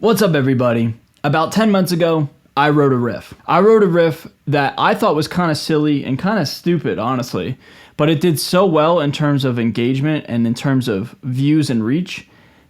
What's up, everybody? About 10 months ago, I wrote a riff. I wrote a riff that I thought was kind of silly and kind of stupid, honestly, but it did so well in terms of engagement and in terms of views and reach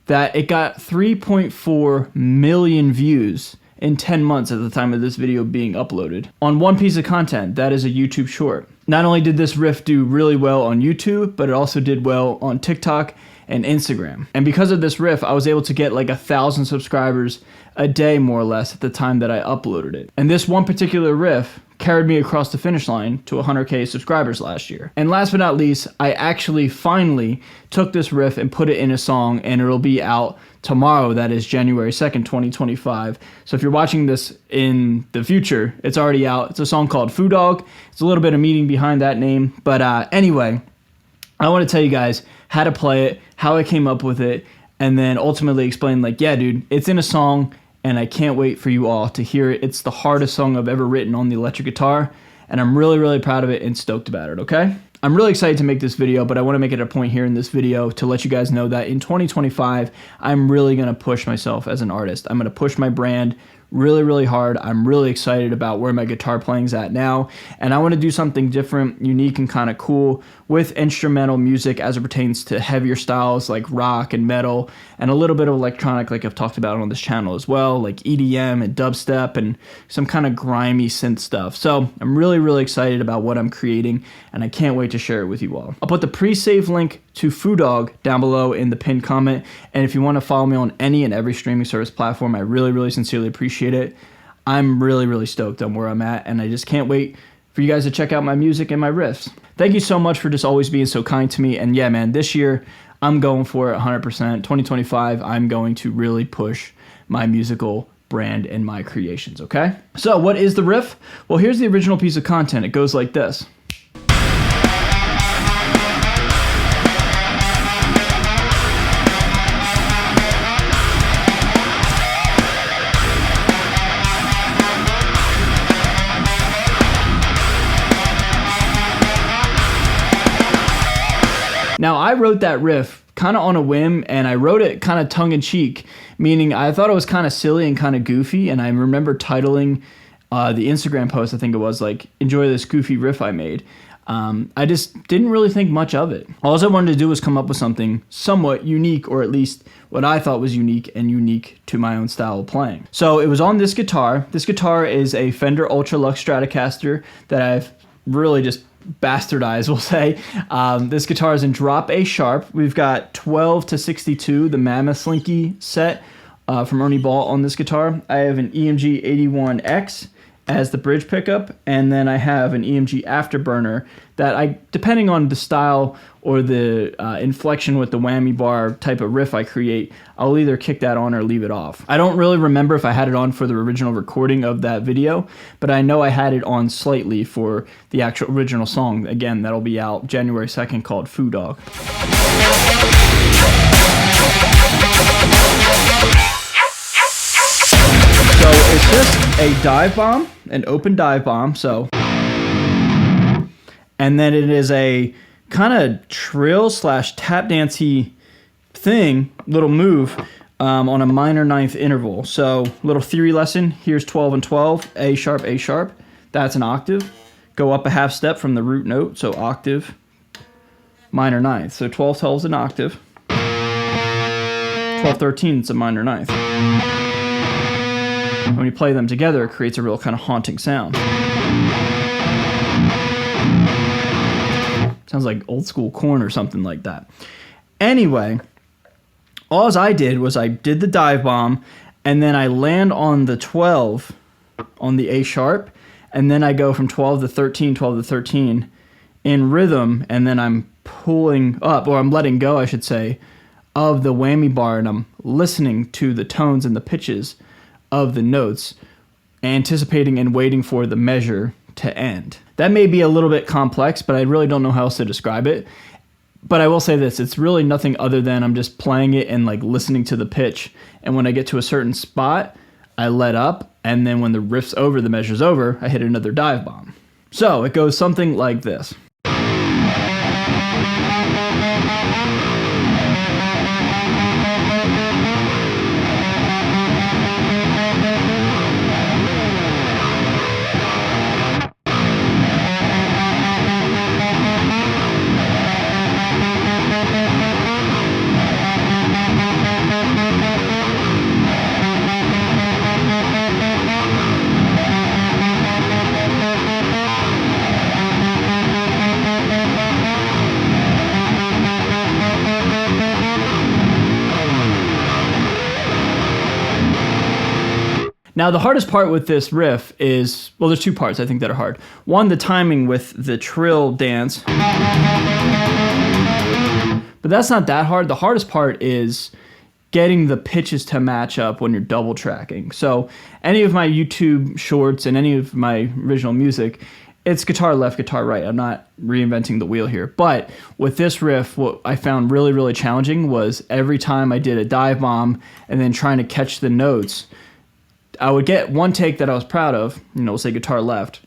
that it got 3.4 million views in 10 months at the time of this video being uploaded on one piece of content that is a YouTube short. Not only did this riff do really well on YouTube, but it also did well on TikTok and Instagram. And because of this riff, I was able to get like 1,000 subscribers a day, more or less, at the time that I uploaded it. And this one particular riff carried me across the finish line to 100K subscribers last year. And last but not least, I actually finally took this riff and put it in a song, and it'll be out tomorrow. That is January 2nd, 2025. So if you're watching this in the future, it's already out. It's a song called Foo Dog. It's a little bit of meaning behind that name. But anyway, I want to tell you guys how to play it, how I came up with it, and then ultimately explain, like, yeah, dude, it's in a song, and I can't wait for you all to hear it. It's the hardest song I've ever written on the electric guitar, and I'm really, really proud of it and stoked about it, okay? I'm really excited to make this video, but I want to make it a point here in this video to let you guys know that in 2025, I'm really going to push myself as an artist. I'm going to push my brand really, really hard. I'm really excited about where my guitar playing's at now, and I want to do something different, unique, and kind of cool with instrumental music as it pertains to heavier styles like rock and metal, and a little bit of electronic like I've talked about on this channel as well, like EDM and dubstep and some kind of grimy synth stuff. So I'm really, really excited about what I'm creating, and I can't wait to share it with you all. I'll put the pre-save link to Foo Dog down below in the pinned comment, and if you want to follow me on any and every streaming service platform, I really, really sincerely appreciate it. I'm really, really stoked on where I'm at, and I just can't wait for you guys to check out my music and my riffs. Thank you so much for just always being so kind to me, and yeah, man, this year I'm going for it 100%. 2025, I'm going to really push my musical brand and my creations, okay? So what is the riff? Well, here's the original piece of content. It goes like this. Now, I wrote that riff kind of on a whim, and I wrote it kind of tongue-in-cheek, meaning I thought it was kind of silly and kind of goofy, and I remember titling the Instagram post, I think it was, like, enjoy this goofy riff I made. I just didn't really think much of it. All I wanted to do was come up with something somewhat unique, or at least what I thought was unique and unique to my own style of playing. So it was on this guitar. This guitar is a Fender Ultra Lux Stratocaster that I've really just bastardized, we'll say. This guitar is in drop A sharp. We've got 12 to 62, the Mammoth Slinky set from Ernie Ball on this guitar. I have an EMG 81X as the bridge pickup, and then I have an EMG Afterburner that depending on the style or the inflection with the whammy bar type of riff I create, I'll either kick that on or leave it off. I don't really remember if I had it on for the original recording of that video, but I know I had it on slightly for the actual original song. Again, that'll be out January 2nd, called Foo Dog. So it's just a dive bomb, an open dive bomb, so. And then it is a kind of trill / tap dancey thing, little move on a minor ninth interval. So little theory lesson, here's 12 and 12, A sharp, that's an octave. Go up a half step from the root note, so octave, minor ninth. So 12/12 is an octave, 12/13 is a minor ninth. When you play them together, it creates a real kind of haunting sound. Sounds like old school Korn or something like that. Anyway, all I did was I did the dive bomb, and then I land on the 12 on the A sharp, and then I go from 12 to 13, 12 to 13 in rhythm, and then I'm pulling up, or I'm letting go, I should say, of the whammy bar, and I'm listening to the tones and the pitches of the notes, anticipating and waiting for the measure to end. That may be a little bit complex, but I really don't know how else to describe it. But I will say this, it's really nothing other than I'm just playing it and like listening to the pitch. And when I get to a certain spot, I let up, and then when the riff's over, the measure's over, I hit another dive bomb. So it goes something like this. Now, the hardest part with this riff is, well, there's two parts I think that are hard. One, the timing with the trill dance. But that's not that hard. The hardest part is getting the pitches to match up when you're double tracking. So any of my YouTube shorts and any of my original music, it's guitar left, guitar right. I'm not reinventing the wheel here. But with this riff, what I found really, really challenging was every time I did a dive bomb and then trying to catch the notes, I would get one take that I was proud of, we'll say guitar left,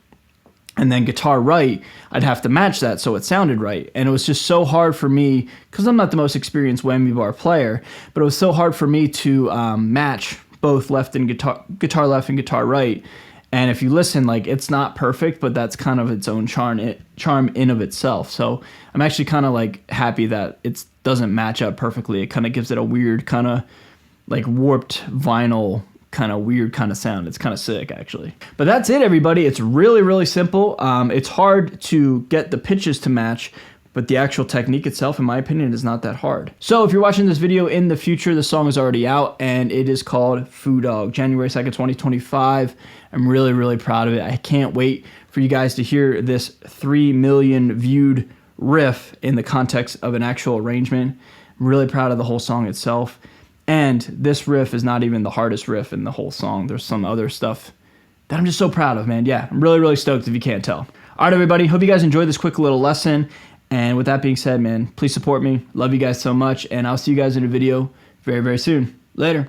and then guitar right, I'd have to match that so it sounded right. And it was just so hard for me, because I'm not the most experienced whammy bar player, but it was so hard for me to match both left and guitar left and guitar right. And if you listen, like, it's not perfect, but that's kind of its own charm in of itself. So I'm actually kind of like happy that it doesn't match up perfectly. It kind of gives it a weird kind of like warped vinyl kind of weird kind of sound. It's kind of sick, actually. But that's it, everybody. It's really, really simple. It's hard to get the pitches to match, but the actual technique itself, in my opinion, is not that hard. So if you're watching this video in the future, the song is already out, and it is called Foo Dog, January 2nd, 2025. I'm really, really proud of it. I can't wait for you guys to hear this 3 million viewed riff in the context of an actual arrangement. I'm really proud of the whole song itself. And this riff is not even the hardest riff in the whole song. There's some other stuff that I'm just so proud of, man. Yeah, I'm really, really stoked if you can't tell. All right, everybody. Hope you guys enjoyed this quick little lesson. And with that being said, man, please support me. Love you guys so much. And I'll see you guys in a video very, very soon. Later.